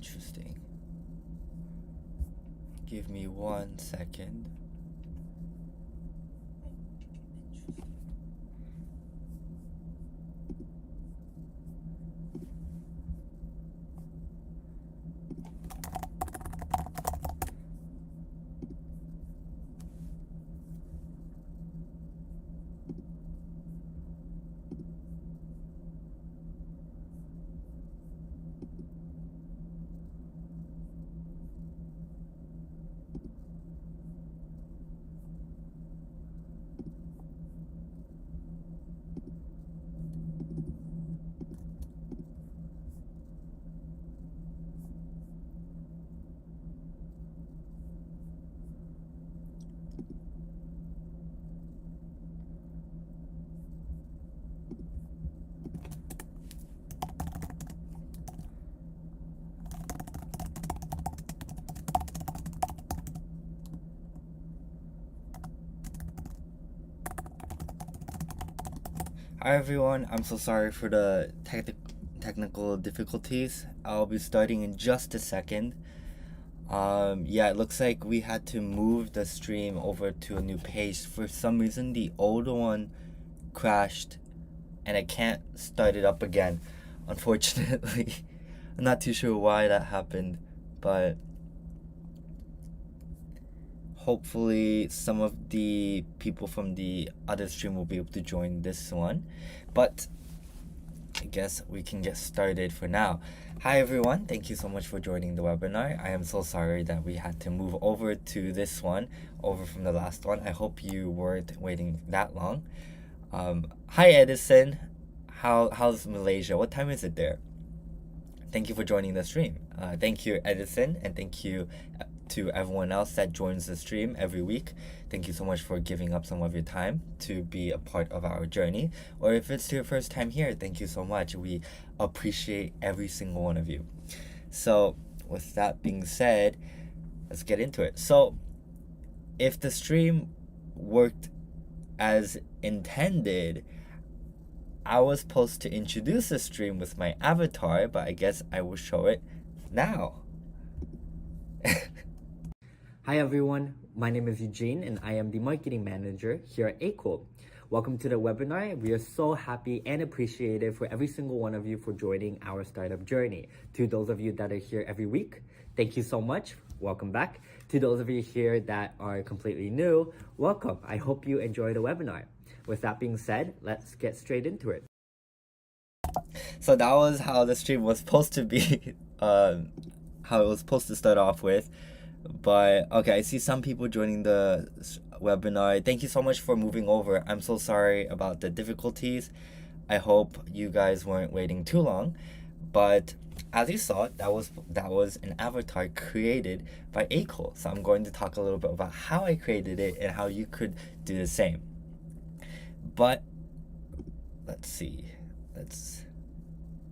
Interesting. Give me 1 second. Hi everyone, I'm so sorry for the technical difficulties. I'll be starting in just a second. Yeah, it looks like we had to move the stream over to a new page. For some reason, the old one crashed and I can't start it up again, unfortunately. I'm not too sure why that happened, but hopefully some of the people from the other stream will be able to join this one. But I guess we can get started for now. Hi everyone, thank you so much for joining the webinar. I am so sorry that we had to move over to this one, over from the last one. I hope you weren't waiting that long. Hi Edison, how's Malaysia? What time is it there? Thank you for joining the stream. Thank you Edison, and thank you to everyone else that joins the stream every week. Thank you so much for giving up some of your time to be a part of our journey. Or if it's your first time here, thank you so much. We appreciate every single one of you. So with that being said, let's get into it. So if the stream worked as intended, I was supposed to introduce the stream with my avatar, but I guess I will show it now. Hi everyone, my name is Eugene and I am the marketing manager here at Akool. Welcome to the webinar. We are so happy and appreciative for every single one of you for joining our startup journey. To those of you that are here every week, thank you so much. Welcome back. To those of you here that are completely new, welcome. I hope you enjoy the webinar. With that being said, let's get straight into it. So that was how the stream was supposed to be, how it was supposed to start off with. But okay, I see some people joining the webinar. Thank you so much for moving over. I'm so sorry about the difficulties. I hope you guys weren't waiting too long. But as you saw, that was an avatar created by Akool. So I'm going to talk a little bit about how I created it and how you could do the same. But let's see.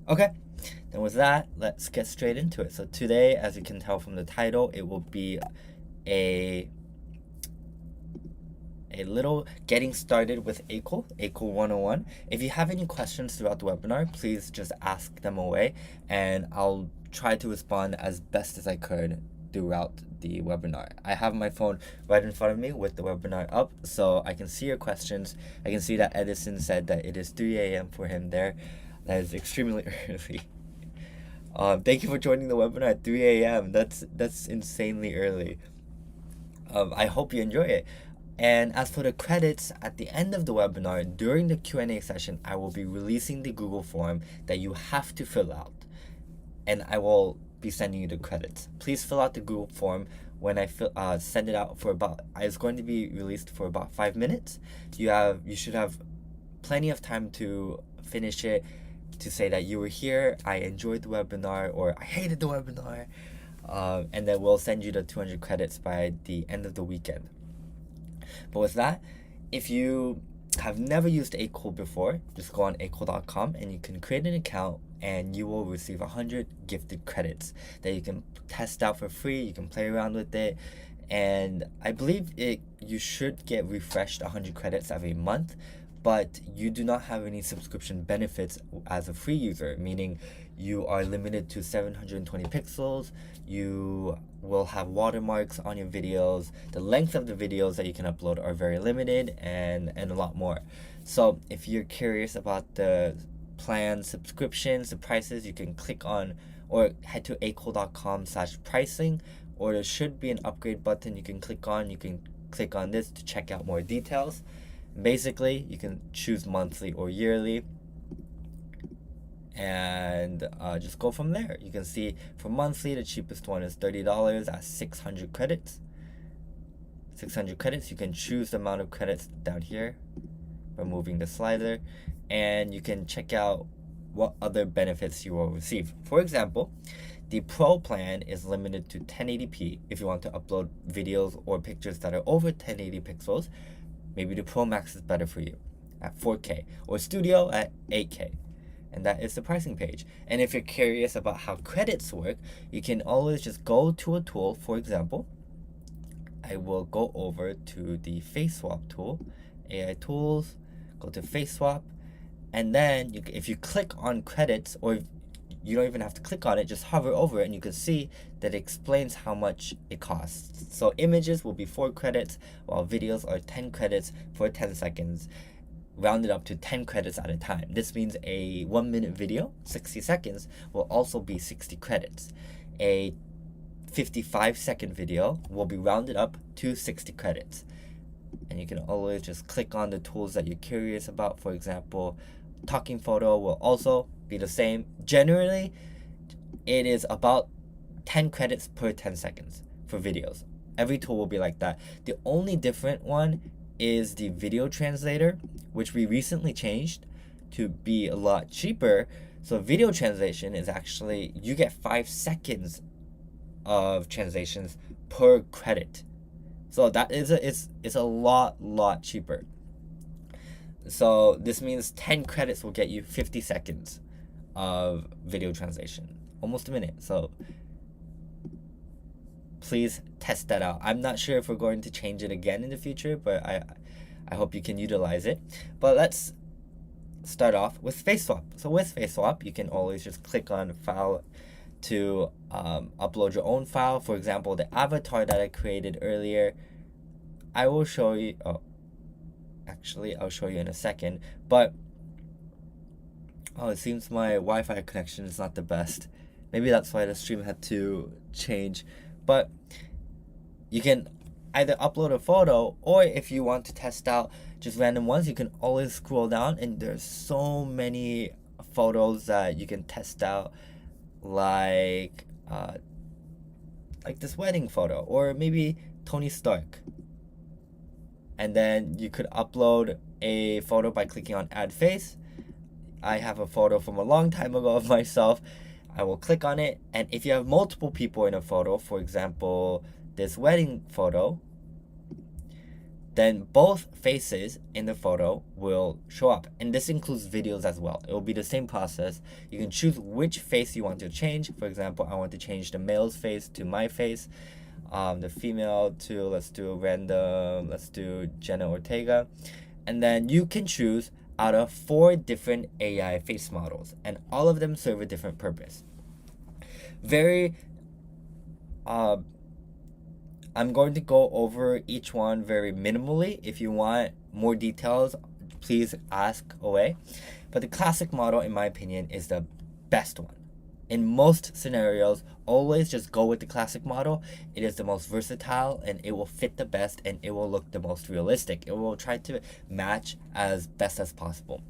Okay. Then with that, let's get straight into it. So today, as you can tell from the title, it will be a little getting started with Akool 101. If you have any questions throughout the webinar, please just ask them away and I'll try to respond as best as I could throughout the webinar. I have my phone right in front of me with the webinar up so I can see your questions. I can see that Edison said that it is 3 a.m. for him there. That is extremely early. Thank you for joining the webinar at 3 a.m. That's insanely early. I hope you enjoy it. And as for the credits, at the end of the webinar, during the Q&A session, I will be releasing the Google form that you have to fill out. And I will be sending you the credits. Please fill out the Google form when I send it out for about, it's going to be released for about 5 minutes. You should have plenty of time to finish it, to say that you were here, I enjoyed the webinar, or I hated the webinar, and then we'll send you the 200 credits by the end of the weekend. But with that, if you have never used Akool before, just go on akool.com and you can create an account and you will receive 100 gifted credits that you can test out for free. You can play around with it, and I believe you should get refreshed 100 credits every month, but you do not have any subscription benefits as a free user, meaning you are limited to 720 pixels, you will have watermarks on your videos, the length of the videos that you can upload are very limited, and a lot more. So if you're curious about the plan subscriptions, the prices, you can click on or head to akool.com/pricing, or there should be an upgrade button you can click on. You can click on this to check out more details. Basically, you can choose monthly or yearly, and just go from there. You can see for monthly, the cheapest one is $30 at 600 credits. 600 credits, you can choose the amount of credits down here by moving the slider, and you can check out what other benefits you will receive. For example, the Pro plan is limited to 1080p. If you want to upload videos or pictures that are over 1080 pixels, maybe the Pro Max is better for you at 4K, or Studio at 8K. And that is the pricing page. And if you're curious about how credits work, you can always just go to a tool. For example, I will go over to the face swap tool, AI tools, go to face swap, and then if you click on credits, or you don't even have to click on it, just hover over it, and you can see that it explains how much it costs. So images will be 4 credits, while videos are 10 credits for 10 seconds, rounded up to 10 credits at a time. This means a 1-minute video, 60 seconds, will also be 60 credits. A 55-second video will be rounded up to 60 credits. And you can always just click on the tools that you're curious about. For example, talking photo will also be the same. Generally, it is about 10 credits per 10 seconds for videos. Every tool will be like that. The only different one is the video translator, which we recently changed to be a lot cheaper. So video translation is actually, you get 5 seconds of translations per credit. So that is it's a lot cheaper. So this means 10 credits will get you 50 seconds of video translation, almost a minute. So please test that out. I'm not sure if we're going to change it again in the future, but I hope you can utilize it. But let's start off with face swap. So with face swap, you can always just click on file to upload your own file. For example, the avatar that I created earlier, I will show you. Actually, I'll show you in a second. But it seems my Wi-Fi connection is not the best. Maybe that's why the stream had to change. But you can either upload a photo, or if you want to test out just random ones, you can always scroll down, and there's so many photos that you can test out, like this wedding photo, or maybe Tony Stark. And then you could upload a photo by clicking on add face. I have a photo from a long time ago of myself. I will click on it, and if you have multiple people in a photo, for example, this wedding photo, then both faces in the photo will show up. And this includes videos as well. It will be the same process. You can choose which face you want to change. For example, I want to change the male's face to my face, the female to, let's do Jenna Ortega. And then you can choose out of 4 different AI face models, and all of them serve a different purpose. I'm going to go over each one very minimally. If you want more details, please ask away. But the classic model, in my opinion, is the best one. In most scenarios, always just go with the classic model. It is the most versatile, and it will fit the best, and it will look the most realistic. It will try to match as best as possible.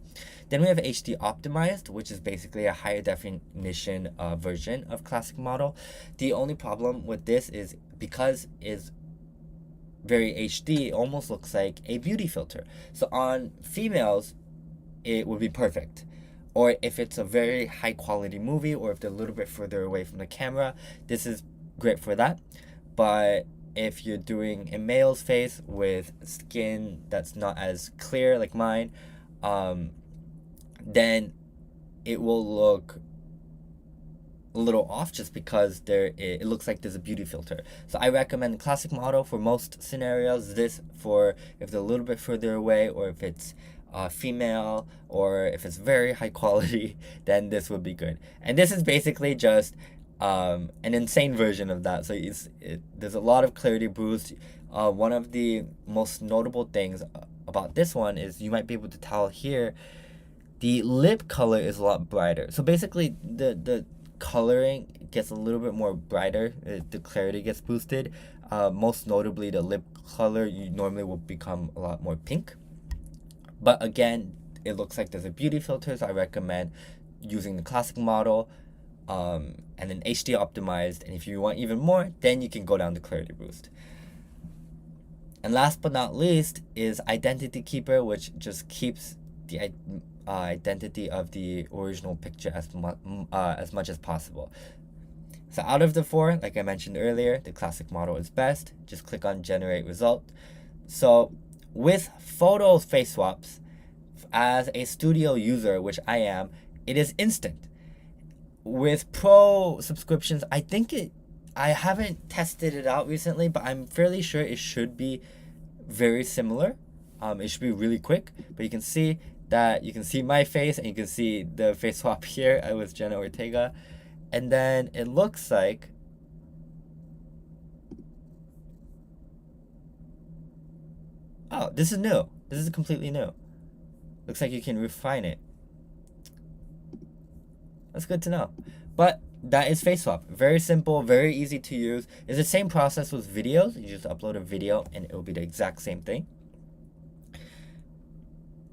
Then we have HD optimized, which is basically a higher definition version of classic model. The only problem with this is because it's very HD, it almost looks like a beauty filter. So on females, it would be perfect. Or if it's a very high quality movie, or if they're a little bit further away from the camera, this is great for that. But if you're doing a male's face with skin that's not as clear like mine, then it will look a little off, just because it looks like there's a beauty filter. So I recommend classic model for most scenarios. This for if they're a little bit further away, or if it's female, or if it's very high quality, then this would be good. And this is basically just an insane version of that. So there's a lot of clarity boost. One of the most notable things about this one is you might be able to tell here the lip color is a lot brighter. So basically the coloring gets a little bit more brighter. The clarity gets boosted. Most notably, the lip color you normally will become a lot more pink. But again, it looks like there's a beauty filter, so I recommend using the classic model, and then HD optimized. And if you want even more, then you can go down to clarity boost. And last but not least is identity keeper, which just keeps the identity of the original picture as much as possible. So out of the four, like I mentioned earlier, the classic model is best. Just click on generate result. So with photo face swaps, as a studio user, which I am, it is instant. With pro subscriptions, I haven't tested it out recently, but I'm fairly sure it should be very similar. It should be really quick, but you can see my face and you can see the face swap here with Jenna Ortega. And then it looks like this is new. This is completely new. Looks like you can refine it. That's good to know. But that is face swap. Very simple, very easy to use. It's the same process with videos. You just upload a video and it will be the exact same thing.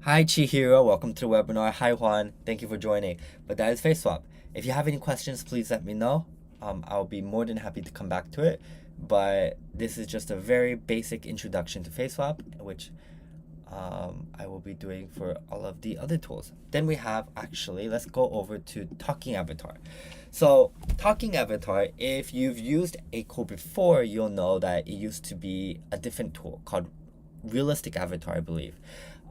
Hi Chihiro, welcome to the webinar. Hi Juan, thank you for joining. But that is face swap. If you have any questions, please let me know. I'll be more than happy to come back to it. But this is just a very basic introduction to face swap, which I will be doing for all of the other tools. Then we have, let's go over to Talking Avatar. So Talking Avatar, if you've used Akool before, you'll know that it used to be a different tool called Realistic Avatar, I believe.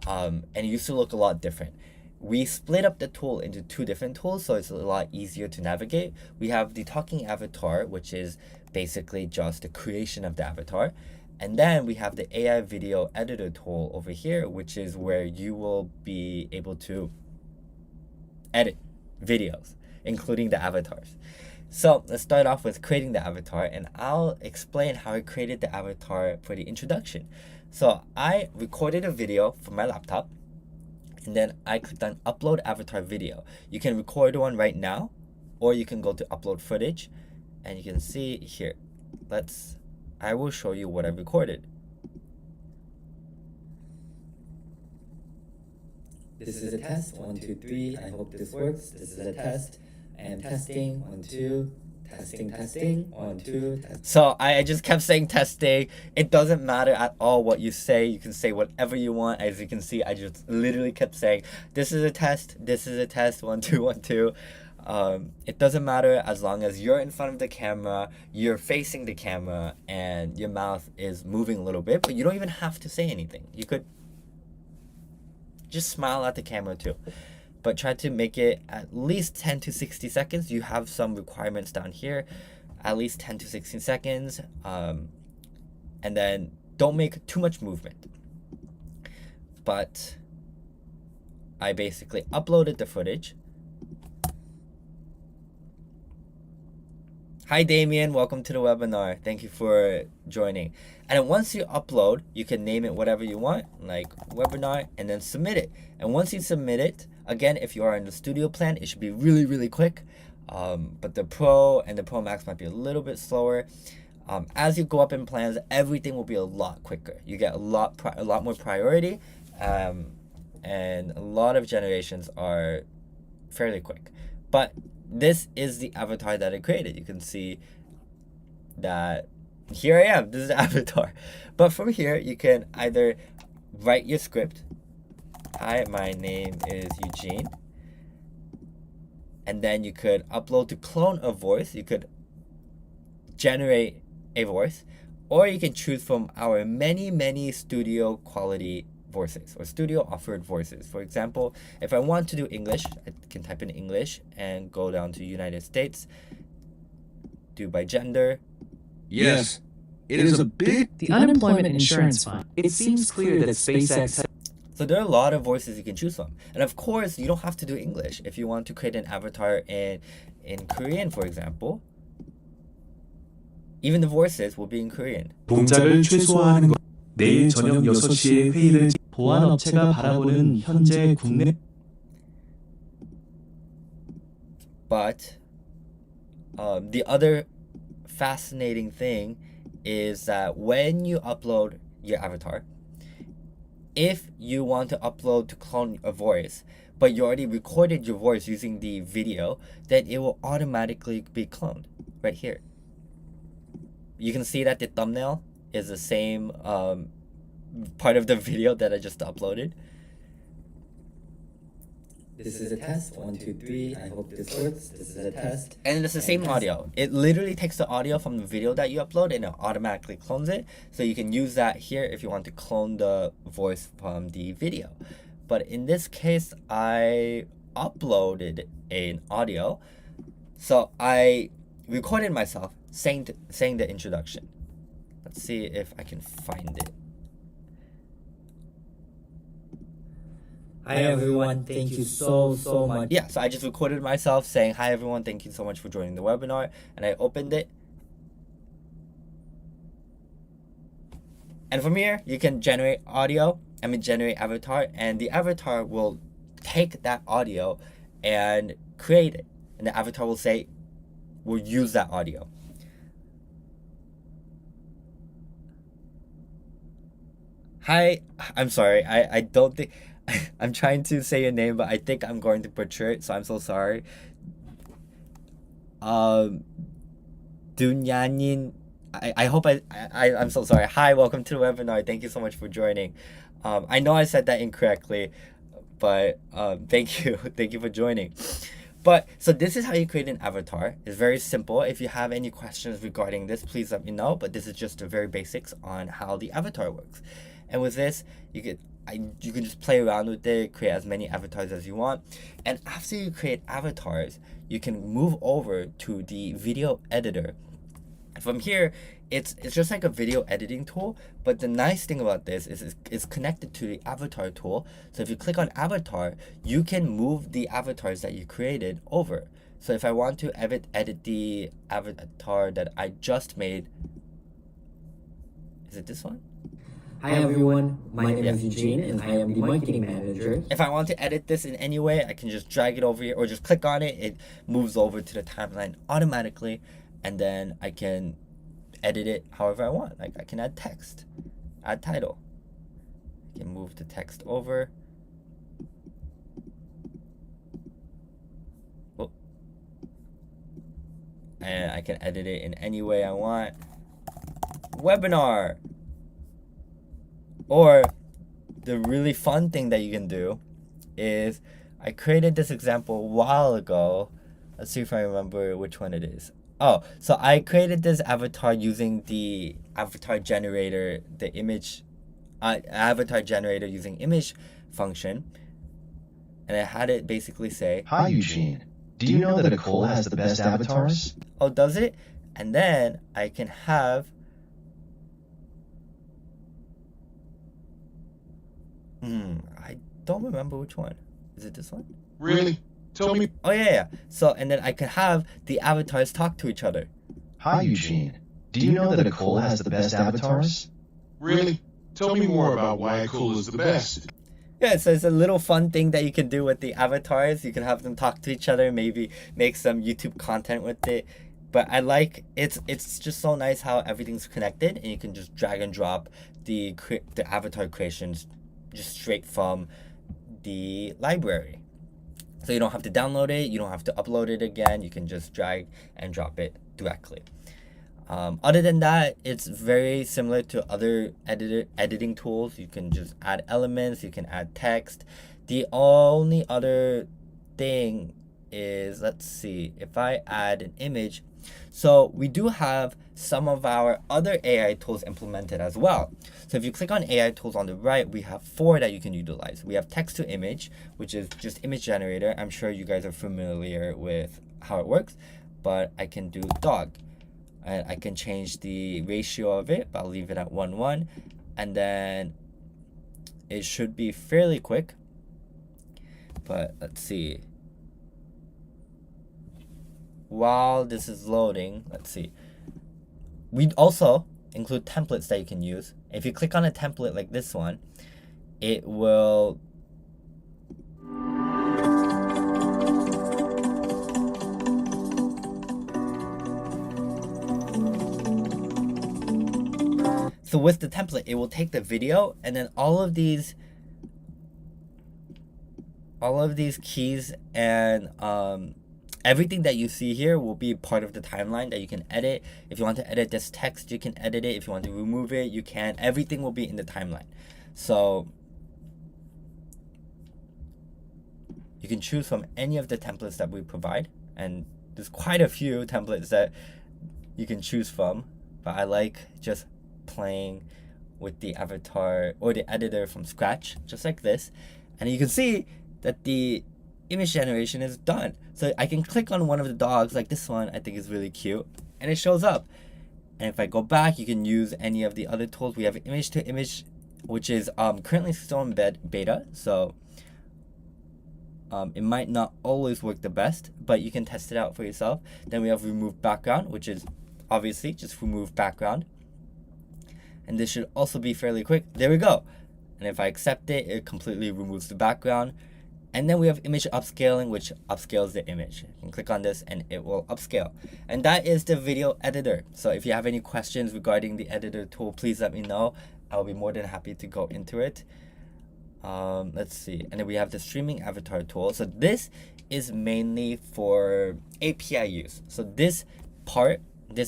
And it used to look a lot different. We split up the tool into two different tools, so it's a lot easier to navigate. We have the Talking Avatar, which is basically just the creation of the avatar. And then we have the AI video editor tool over here, which is where you will be able to edit videos, including the avatars. So let's start off with creating the avatar, and I'll explain how I created the avatar for the introduction. So I recorded a video from my laptop, and then I clicked on upload avatar video. You can record one right now, or you can go to upload footage, and you can see here. I will show you what I recorded. This is a test, 1, 2, 3. I hope this works. This is a test. I am testing, 1, 2. Testing, 1, 2. So I just kept saying testing. It doesn't matter at all what you say. You can say whatever you want. As you can see, I just literally kept saying, this is a test, 1, 2, 1, 2. It doesn't matter as long as you're in front of the camera, you're facing the camera, and your mouth is moving a little bit, but you don't even have to say anything. You could just smile at the camera too. But try to make it at least 10 to 60 seconds. You have some requirements down here, at least 10 to 16 seconds. And then don't make too much movement. But I basically uploaded the footage. Hi Damien, welcome to the webinar. Thank you for joining. And then once you upload, you can name it whatever you want, like webinar, and then submit it. And once you submit it, again, if you are in the studio plan, it should be really, really quick. But the Pro and the Pro Max might be a little bit slower. As you go up in plans, everything will be a lot quicker. You get a lot more priority, and a lot of generations are fairly quick. But this is the avatar that I created. You can see that here I am. This is the avatar. But from here, you can either write your script. Hi, my name is Eugene. And then you could upload to clone a voice. You could generate a voice. Or you can choose from our many, many studio quality voices or studio offered voices. For example, if I want to do English, I can type in English and go down to United States, do by gender. Yes, it is a big... The unemployment insurance fund. It seems clear that SpaceX... So there are a lot of voices you can choose from. And of course, you don't have to do English. If you want to create an avatar in Korean, for example, even the voices will be in Korean. 동작을 최소화하는 것. 내일 저녁 6시에 회의를 보안 업체가 바라보는 현재 국내 But the other fascinating thing is that when you upload your avatar, if you want to upload to clone a voice, but you already recorded your voice using the video, then it will automatically be cloned right here. You can see that the thumbnail is the same part of the video that I just uploaded. This is a test. 1, 2, 3. I hope this works. This is a test. And it's the same audio. It literally takes the audio from the video that you upload and it automatically clones it. So you can use that here if you want to clone the voice from the video. But in this case, I uploaded an audio. So I recorded myself saying the introduction. Let's see if I can find it. Hi everyone, thank you so much. Yeah, so I just recorded myself saying, hi everyone, thank you so much for joining the webinar. And I opened it. And from here, you can generate audio, generate avatar, and the avatar will take that audio and create it. And the avatar will say, we'll use that audio. Hi, I'm sorry, I don't think, I'm trying to say your name, but I think I'm going to butcher it, so I'm so sorry. Dunyanin, I hope I'm so sorry. Hi, welcome to the webinar. Thank you so much for joining. I know I said that incorrectly, but thank you for joining. But so this is how you create an avatar. It's very simple. If you have any questions regarding this, please let me know. But this is just the very basics on how the avatar works. And with this, you can just play around with it, create as many avatars as you want. And after you create avatars, you can move over to the video editor. From here, it's just like a video editing tool, but the nice thing about this is it's connected to the avatar tool. So if you click on avatar, you can move the avatars that you created over. So if I want to edit the avatar that I just made, is it this one? Hi everyone, my name is Eugene and I am the marketing manager. If I want to edit this in any way, I can just drag it over here or just click on it. It moves over to the timeline automatically, and then I can edit it however I want. Like I can add text, add title. I can move the text over. Oh. And I can edit it in any way I want. Webinar. Or the really fun thing that you can do is, I created this example a while ago. Let's see if I remember which one it is. Oh, so I created this avatar using the avatar generator, the image, avatar generator using image function. And I had it basically say, hi Eugene, do you know that Akool has the best avatars? Oh, does it? And then I can have I don't remember which one. Is it this one? Really? Tell me. Oh yeah. So, and then I can have the avatars talk to each other. Hi Eugene, do you know that Akool has the best avatars? Really? Tell me more about why Akool is the best. Yeah, so it's a little fun thing that you can do with the avatars. You can have them talk to each other, maybe make some YouTube content with it. But I like it's just so nice how everything's connected, and you can just drag and drop the avatar creations just straight from the library. So you don't have to download it, you don't have to upload it again, you can just drag and drop it directly. Other than that, it's very similar to other editing tools. You can just add elements, you can add text. The only other thing is, let's see, if I add an image, so we do have some of our other AI tools implemented as well. So if you click on AI tools on the right, we have 4 that you can utilize. We have text to image, which is just image generator. I'm sure you guys are familiar with how it works, but I can do dog. And I can change the ratio of it, but I'll leave it at 1:1. And then it should be fairly quick. But let's see. While this is loading, let's see. We also include templates that you can use. If you click on a template like this one, it will so with the template, it will take the video, and then all of these keys and everything that you see here will be part of the timeline that you can edit. If you want to edit this text, you can edit it. If you want to remove it, you can. Everything will be in the timeline. So you can choose from any of the templates that we provide, and there's quite a few templates that you can choose from, but I like just playing with the avatar or the editor from scratch, just like this. And you can see that the image generation is done. So I can click on one of the dogs, like this one I think is really cute, and it shows up. And if I go back, you can use any of the other tools. We have image to image, which is currently still in beta, so it might not always work the best, but you can test it out for yourself. Then we have remove background, which is obviously just remove background. And this should also be fairly quick. There we go. And if I accept it, it completely removes the background. And then we have image upscaling, which upscales the image. You can click on this and it will upscale. And that is the video editor. So if you have any questions regarding the editor tool, please let me know. I'll be more than happy to go into it. Let's see. And then we have the streaming avatar tool. So this is mainly for API use. So this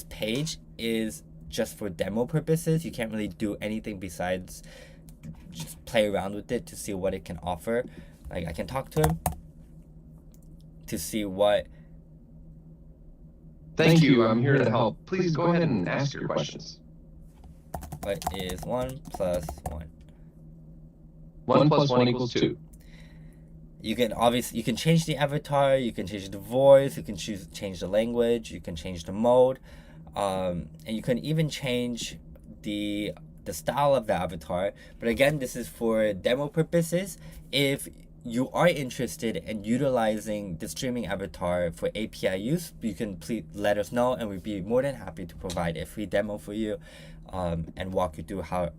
page is just for demo purposes. You can't really do anything besides just play around with it to see what it can offer. Like I can talk to him to see what. Thank you, I'm here to help. Please go ahead and ask your questions. What is 1 plus 1? 1 plus 1 equals 2. You can change the avatar, you can change the voice, you can change the language, you can change the mode, and you can even change the style of the avatar. But again, this is for demo purposes. If you are interested in utilizing the streaming avatar for API use, you can please let us know, and we'd be more than happy to provide a free demo for you and walk you through how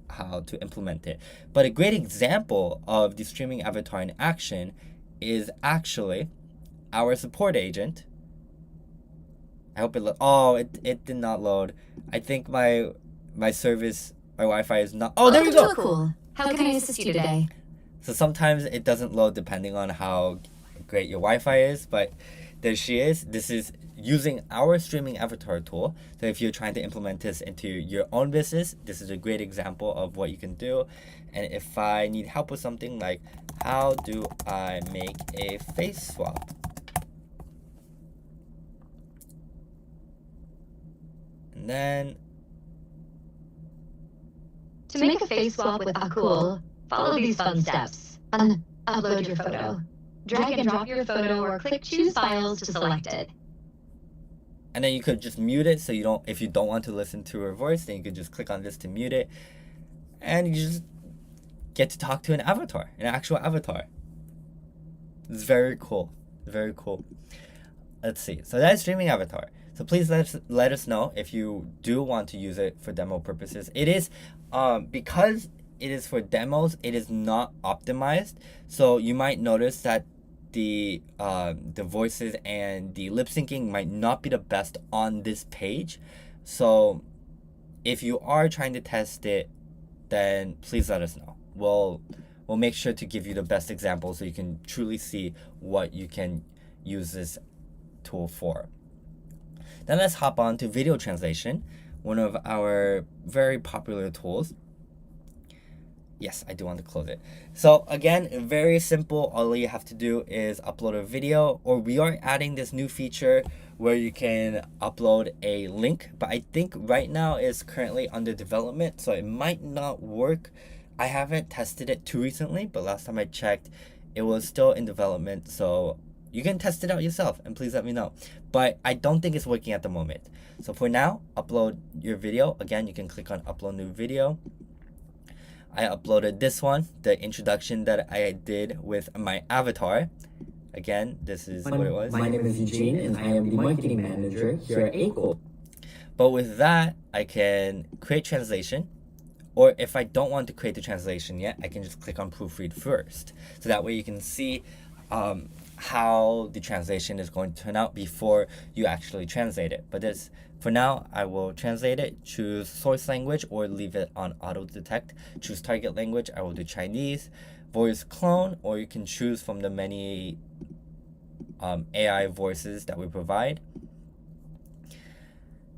to implement it. But a great example of the streaming avatar in action is actually our support agent. I hope it did not load. I think my service, my Wi-Fi is not. Oh, there we go. Akool. How can I assist you today? So sometimes it doesn't load depending on how great your Wi-Fi is, but there she is. This is using our streaming avatar tool. So if you're trying to implement this into your own business, this is a great example of what you can do. And if I need help with something like, how do I make a face swap? And then To make a face swap with Akool, follow these fun steps. Upload your photo. Drag and drop your photo or click Choose Files to select it. and then you could just mute it, so if you don't want to listen to her voice, then you could just click on this to mute it, and you just get to talk to an actual avatar. It's very cool. Very cool. Let's see. So that's streaming avatar. So please let us know if you do want to use it for demo purposes. It is because it is for demos, it is not optimized. So you might notice that the voices and the lip syncing might not be the best on this page. So if you are trying to test it, then please let us know. We'll make sure to give you the best example so you can truly see what you can use this tool for. Then let's hop on to video translation, one of our very popular tools. Yes, I do want to close it. So again, very simple. All you have to do is upload a video, or we are adding this new feature where you can upload a link, but I think right now it's currently under development, so it might not work. I haven't tested it too recently, but last time I checked, it was still in development, so you can test it out yourself and please let me know. But I don't think it's working at the moment. So for now, upload your video. Again, you can click on upload new video. I uploaded this one, the introduction that I did with my avatar. Again, this is what it was. My name is Eugene, and I am the marketing manager here at Akool. But with that, I can create translation. Or if I don't want to create the translation yet, I can just click on proofread first. So that way you can see how the translation is going to turn out before you actually translate it. But this, for now, I will translate it, choose source language or leave it on auto detect. Choose target language, I will do Chinese. Voice clone, or you can choose from the many AI voices that we provide.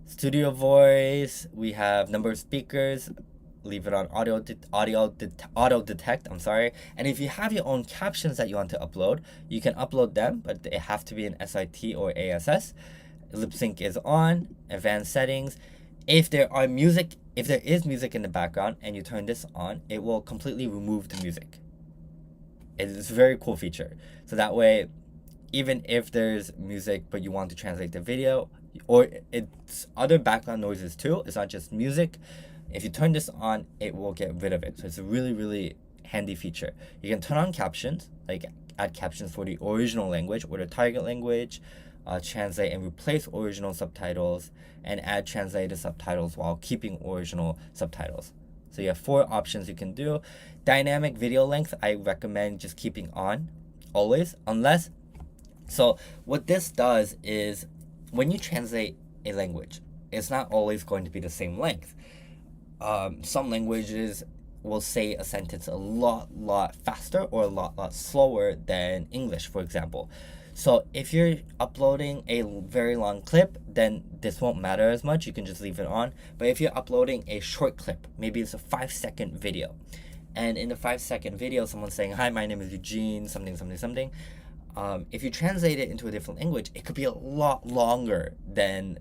Studio voice, we have number of speakers, leave it on auto detect, I'm sorry. And if you have your own captions that you want to upload, you can upload them, but they have to be in SIT or ASS. Lip sync is on, advanced settings. If there is music in the background and you turn this on, it will completely remove the music. It's a very cool feature. So that way, even if there's music but you want to translate the video, or it's other background noises too, it's not just music, if you turn this on, it will get rid of it. So it's a really, really handy feature. You can turn on captions, like add captions for the original language or the target language, translate and replace original subtitles, and add translated subtitles while keeping original subtitles. So you have 4 options you can do. Dynamic video length, I recommend just keeping on always, unless. So what this does is when you translate a language, it's not always going to be the same length. Some languages will say a sentence a lot faster or a lot slower than English, for example. So if you're uploading a very long clip, then this won't matter as much. You can just leave it on. But if you're uploading a short clip, maybe it's a 5-second video, and in the 5-second video, someone's saying, "Hi, my name is Eugene, something, something, something." If you translate it into a different language, it could be a lot longer than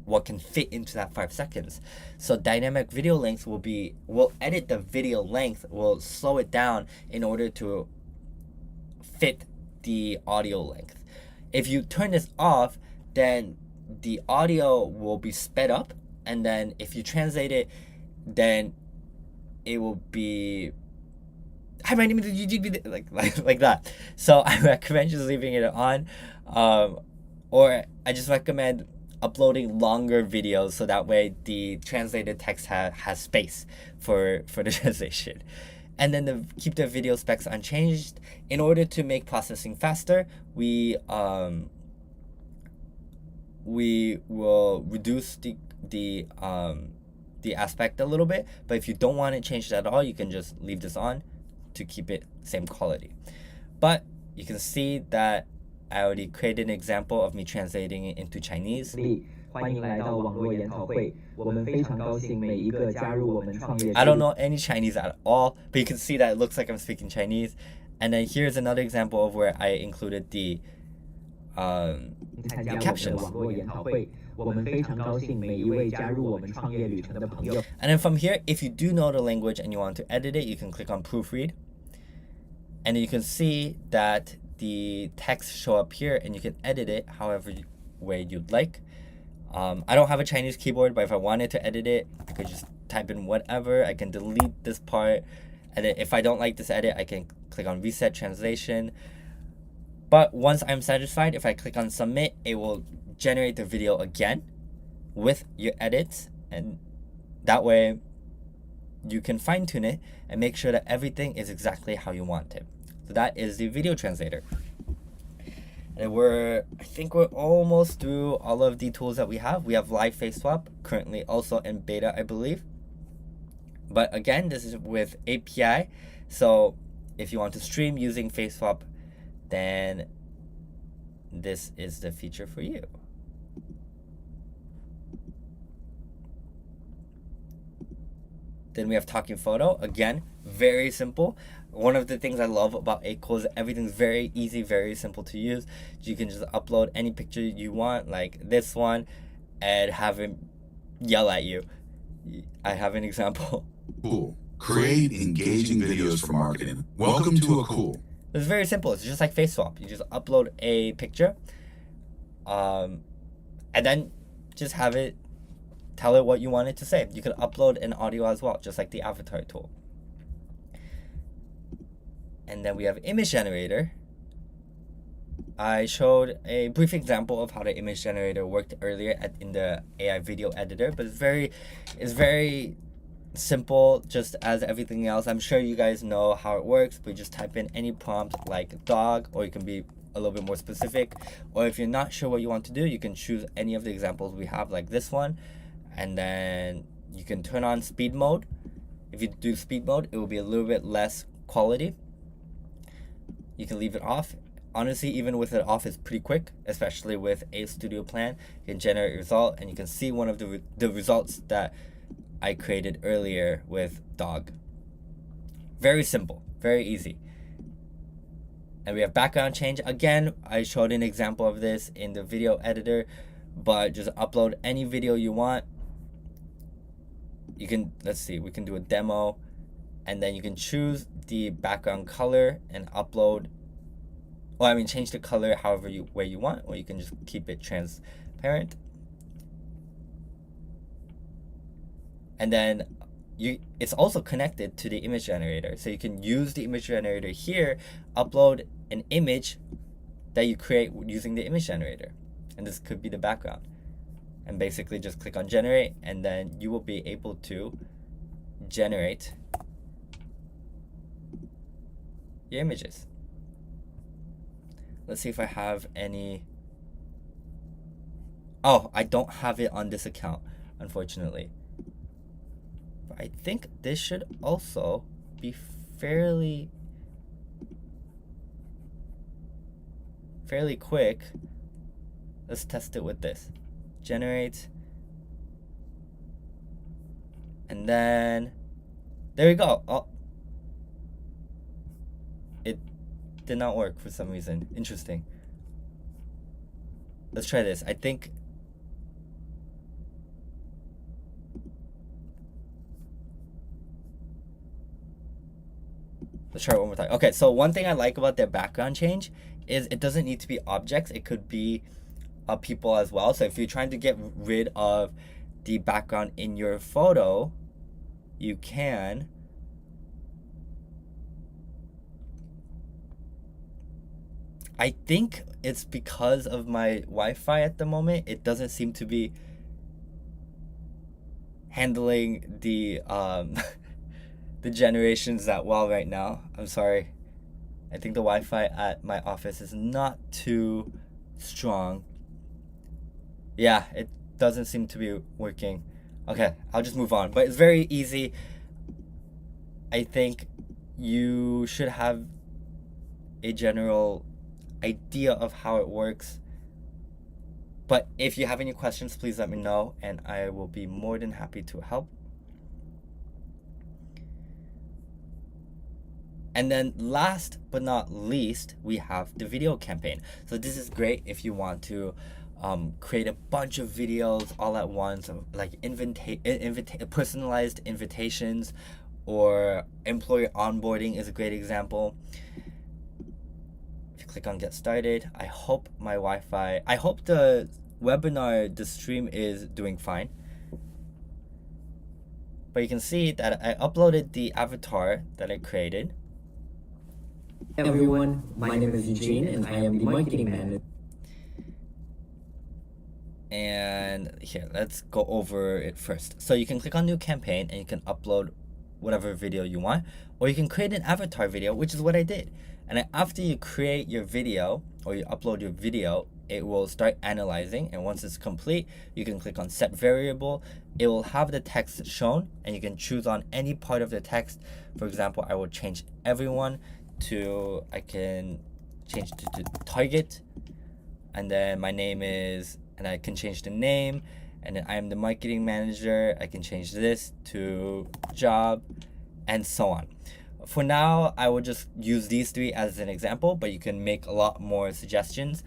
what can fit into that 5 seconds. So dynamic video length will edit the video length, will slow it down in order to fit the audio length. If you turn this off, then the audio will be sped up, and then if you translate it, then it will be, "Hi, my name is Eugene," like that. So I recommend just leaving it on, or I just recommend uploading longer videos so that way the translated text has space for the translation. And then keep the video specs unchanged. In order to make processing faster, we will reduce the aspect a little bit. But if you don't want it changed at all, you can just leave this on to keep it same quality. But you can see that I already created an example of me translating it into Chinese. 欢迎来到网络研讨会，我们非常高兴每一个加入我们创业。I don't know any Chinese at all, but you can see that it looks like I'm speaking Chinese. And then here's another example of where I included the captions. 网络研讨会，我们非常高兴每一位加入我们创业旅程的朋友。 And then from here, if you do know the language and you want to edit it, you can click on proofread. And you can see that the text show up here, and you can edit it however way you'd like. I don't have a Chinese keyboard, but if I wanted to edit it, I could just type in whatever. I can delete this part, and then if I don't like this edit, I can click on reset translation. But once I'm satisfied, if I click on submit, it will generate the video again with your edits, and that way you can fine-tune it and make sure that everything is exactly how you want it. So that is the video translator. And I think we're almost through all of the tools that we have. We have live face swap, currently also in beta, I believe. But again, this is with API. So if you want to stream using face swap, then this is the feature for you. Then we have talking photo. Again, very simple. One of the things I love about Akool is everything's very easy, very simple to use. You can just upload any picture you want, like this one, and have him yell at you. I have an example. Cool. Create engaging videos for marketing. Welcome to Akool. It's very simple. It's just like face swap. You just upload a picture, and then just have it tell it what you want it to say. You could upload an audio as well, just like the avatar tool. And then we have image generator. I showed a brief example of how the image generator worked earlier in the AI video editor, but it's very simple, just as everything else. I'm sure you guys know how it works. We just type in any prompt like dog, or you can be a little bit more specific, or if you're not sure what you want to do, you can choose any of the examples we have, like this one, and then you can turn on speed mode. If you do speed mode, it will be a little bit less quality. You can leave it off. Honestly, even with it off, it's pretty quick, especially with a studio plan. You can generate a result, and you can see one of the results that I created earlier with dog. Very simple, very easy. And we have background change. Again, I showed an example of this in the video editor, but just upload any video you want. You can, let's see, we can do a demo, and then you can choose the background color and upload. Well, I mean, change the color however way you want, or you can just keep it transparent. And then it's also connected to the image generator. So you can use the image generator here, upload an image that you create using the image generator. And this could be the background. And basically just click on generate, and then you will be able to generate your images. Let's see if I have any. Oh, I don't have it on this account, unfortunately. But I think this should also be fairly quick. Let's test it with this. Generate. And then there we go. Oh, it did not work for some reason. Interesting. Let's try this. I think let's try it one more time. Okay, so one thing I like about their background change is it doesn't need to be objects. It could be people as well. So if you're trying to get rid of the background in your photo, you can I think it's because of my Wi-Fi at the moment. It doesn't seem to be handling the the generations that well right now. I'm sorry. I think the Wi-Fi at my office is not too strong. Yeah, it doesn't seem to be working. Okay, I'll just move on. But it's very easy. I think you should have a general idea of how it works. But if you have any questions, please let me know, and I will be more than happy to help. And then last but not least, we have the video campaign. So this is great if you want to create a bunch of videos all at once, like personalized invitations, or employee onboarding is a great example. If you click on get started, I hope my Wi-Fi, I hope the webinar, the stream is doing fine. But you can see that I uploaded the avatar that I created. Everyone, my name is Eugene and I am the marketing manager. And here, let's go over it first. So you can click on new campaign and you can upload whatever video you want, or you can create an avatar video, which is what I did. And after you create your video or you upload your video, it will start analyzing, and once it's complete, you can click on set variable. It will have the text shown, and you can choose on any part of the text. For example, I will change everyone to, I can change to target, and then my name is, and I can change the name, and then I am the marketing manager. I can change this to job, and so on. For now, I will just use these three as an example, but you can make a lot more suggestions.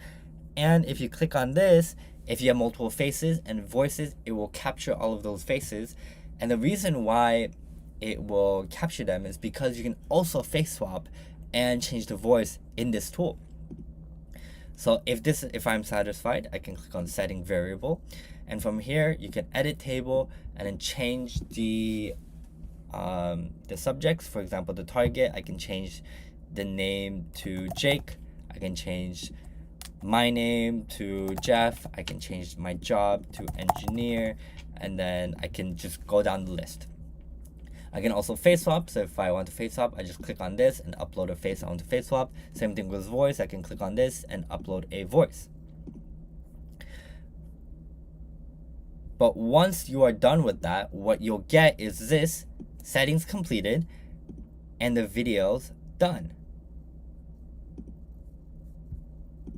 And if you click on this, if you have multiple faces and voices, it will capture all of those faces. And the reason why it will capture them is because you can also face swap and change the voice in this tool. So if I'm satisfied, I can click on setting variable, and from here you can edit table and then change the subjects. For example, the target, I can change the name to Jake. I can change my name to Jeff. I can change my job to engineer, and then I can just go down the list. I can also face swap, so if I want to face swap, I just click on this and upload a face onto face swap. Same thing with voice, I can click on this and upload a voice. But once you are done with that, what you'll get is this, settings completed, and the video's done.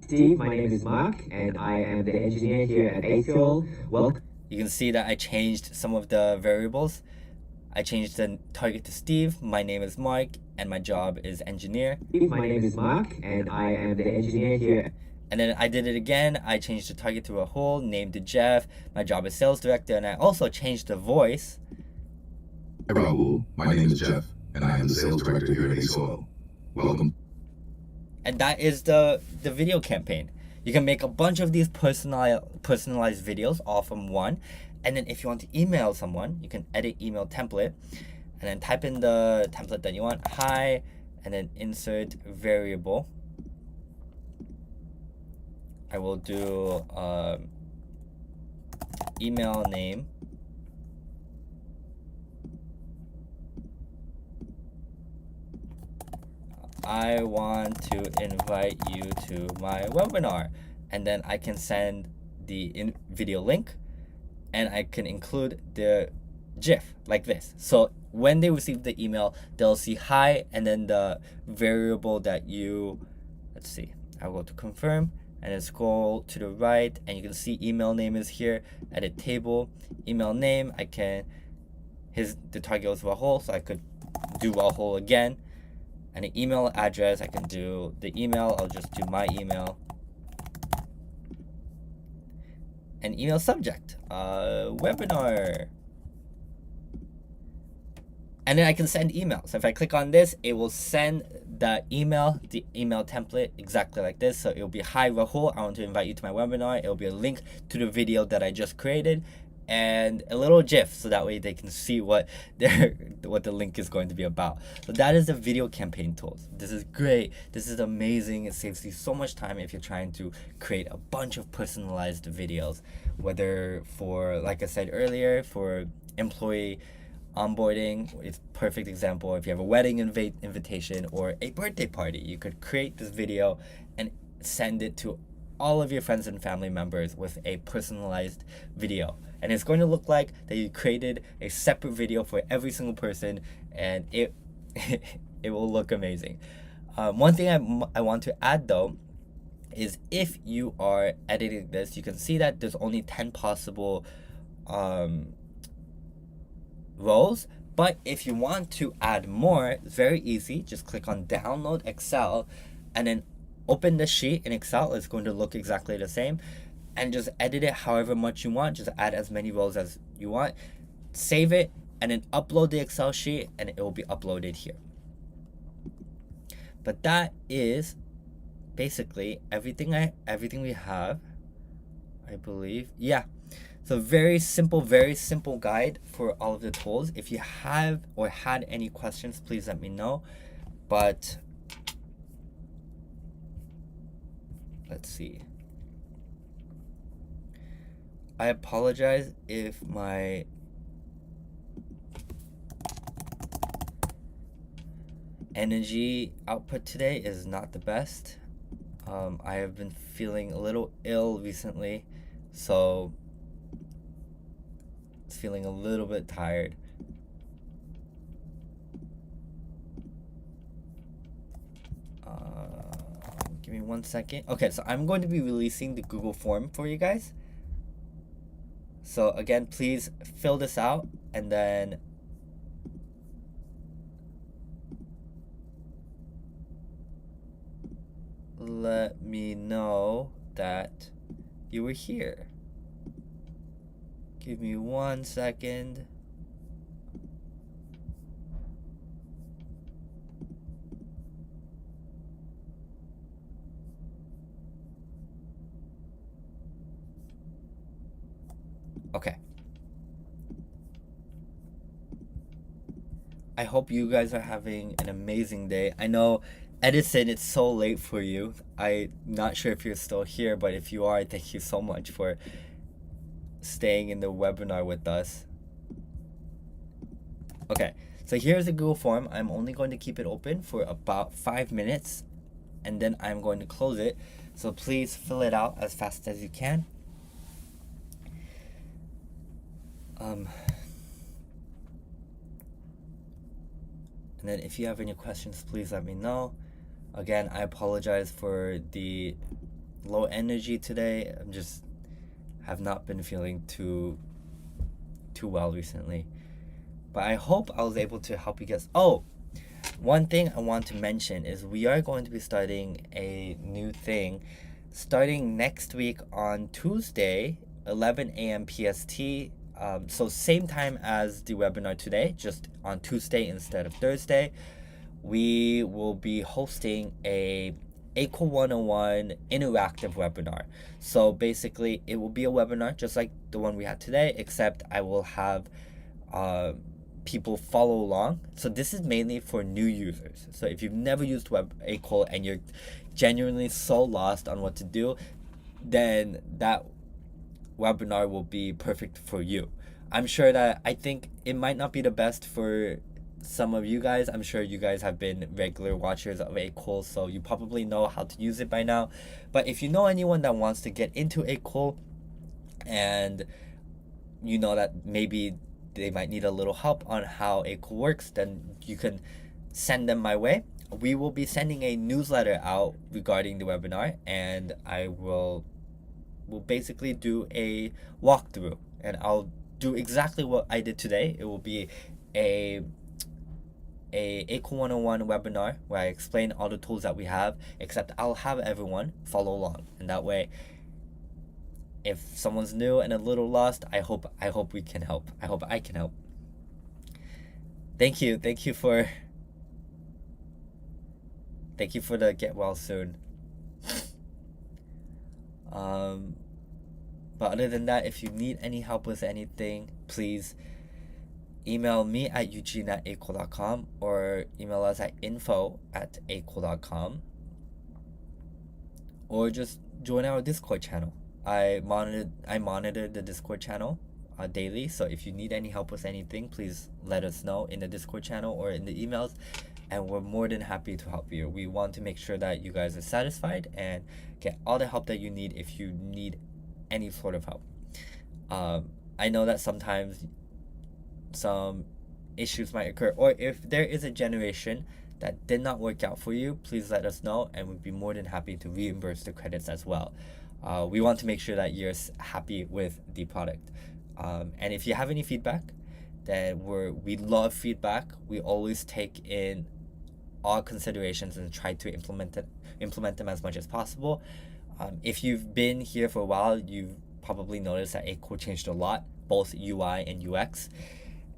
Steve, my name is Mark, and I am the engineer here at Akool. Welcome. You can see that I changed some of the variables. I changed the target to Steve, my name is Mark, and my job is engineer. Steve, my name is Mark, and I am the engineer here. And then I did it again. I changed the target to Akool, name to Jeff, my job is sales director, and I also changed the voice. Hi, Raul. My name is Jeff, and I am the sales director here at Akool. Welcome. And that is the video campaign. You can make a bunch of these personalized videos all from one. And then if you want to email someone, you can edit email template and then type in the template that you want, hi, and then insert variable. I will do email name. I want to invite you to my webinar, and then I can send the video link, and I can include the GIF like this. So when they receive the email, they'll see hi, and then the variable that you, let's see, I'll go to confirm, and then scroll to the right, and you can see email name is here, edit table, email name, I can, the target was Rahul, so I could do Rahul again. And an email address, I can do the email, I'll just do my email. An email subject, webinar. And then I can send emails. So if I click on this, it will send the email template exactly like this. So it will be, hi Rahul, I want to invite you to my webinar. It will be a link to the video that I just created and a little GIF, so that way they can see what the link is going to be about. So that is the video campaign tools. This is great. This is amazing. It saves you so much time if you're trying to create a bunch of personalized videos, whether for, like I said earlier, for employee onboarding. It's a perfect example. If you have a wedding invitation or a birthday party, you could create this video and send it to all of your friends and family members with a personalized video. And it's going to look like that you created a separate video for every single person, and it will look amazing. One thing I want to add though is if you are editing this, you can see that there's only 10 possible rows. But if you want to add more, it's very easy. Just click on download Excel and then open the sheet in Excel. It's going to look exactly the same, and just edit it however much you want. Just add as many rows as you want, save it, and then upload the Excel sheet, and it will be uploaded here. But that is basically everything we have, I believe. Yeah, so very simple guide for all of the tools. If you have or had any questions, please let me know. But let's see. I apologize if my energy output today is not the best. I have been feeling a little ill recently, so it's feeling a little bit tired. Give me 1 second. Okay, so I'm going to be releasing the Google form for you guys. So again, please fill this out, and then let me know that you were here. Give me 1 second. Okay. I hope you guys are having an amazing day. I know Edison, it's so late for you. I'm not sure if you're still here, but if you are, thank you so much for staying in the webinar with us. Okay, so here's the Google form. I'm only going to keep it open for about 5 minutes, and then I'm going to close it. So please fill it out as fast as you can. And then if you have any questions, please let me know. Again, I apologize for the low energy today. I'm just have not been feeling too well recently. But I hope I was able to help you guys. Oh, one thing I want to mention is we are going to be starting a new thing starting next week on Tuesday, 11 a.m. PST. So same time as the webinar today, just on Tuesday instead of Thursday. We will be hosting a Akool 101 interactive webinar. So basically, it will be a webinar just like the one we had today, except I will have people follow along. So this is mainly for new users. So if you've never used Akool and you're genuinely so lost on what to do, then that webinar will be perfect for you. I'm sure that I think it might not be the best for some of you guys. I'm sure you guys have been regular watchers of Akool, so you probably know how to use it by now. But if you know anyone that wants to get into Akool and you know that maybe they might need a little help on how Akool works, then you can send them my way. We will be sending a newsletter out regarding the webinar, and I will basically do a walkthrough, and I'll do exactly what I did today. It will be a Akool 101 webinar where I explain all the tools that we have, except I'll have everyone follow along, and that way if someone's new and a little lost, I hope we can help. I hope I can help. Thank you for the get well soon. But other than that, if you need any help with anything, please email me at eugene@akool.com or email us at info@akool.com, or just join our Discord channel. I monitor the Discord channel daily, so if you need any help with anything, please let us know in the Discord channel or in the emails, and we're more than happy to help you. We want to make sure that you guys are satisfied and get all the help that you need if you need any sort of help. I know that sometimes some issues might occur, or if there is a generation that did not work out for you, please let us know, and we'd be more than happy to reimburse the credits as well. We want to make sure that you're happy with the product. And if you have any feedback, then we love feedback. We always take in all considerations and try to implement them as much as possible. If you've been here for a while, you've probably noticed that Akool changed a lot, both UI and UX.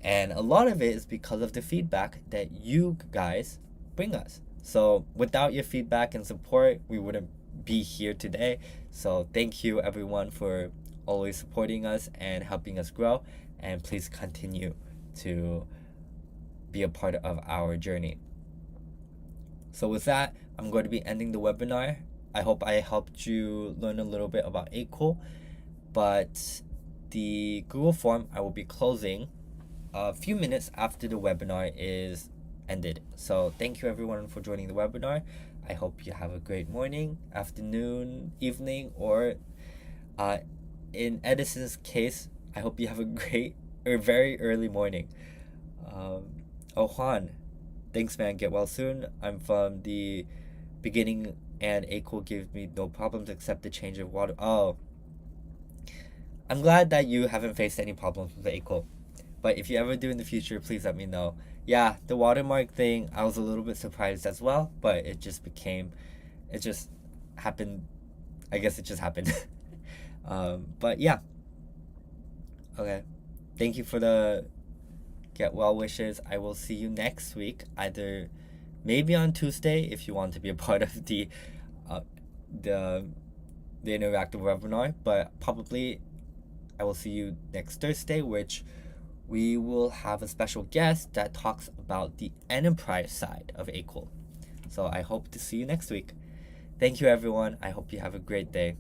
And a lot of it is because of the feedback that you guys bring us. So without your feedback and support, we wouldn't be here today. So thank you everyone for always supporting us and helping us grow, and please continue to be a part of our journey. So with that, I'm going to be ending the webinar. I hope I helped you learn a little bit about Akool, but the Google form I will be closing a few minutes after the webinar is ended. So thank you everyone for joining the webinar. I hope you have a great morning, afternoon, evening, or in Edison's case, I hope you have a great or very early morning. Juan, thanks man, get well soon. I'm from the beginning and Akool gave me no problems except the change of water. Oh, I'm glad that you haven't faced any problems with Akool. But if you ever do in the future, please let me know. Yeah, the watermark thing, I was a little bit surprised as well, but it just happened. I guess it just happened. But yeah. Okay. Thank you for the get well wishes. I will see you next week, either maybe on Tuesday if you want to be a part of the interactive webinar, but probably I will see you next Thursday, which we will have a special guest that talks about the enterprise side of Akool. So I hope to see you next week. Thank you, everyone. I hope you have a great day.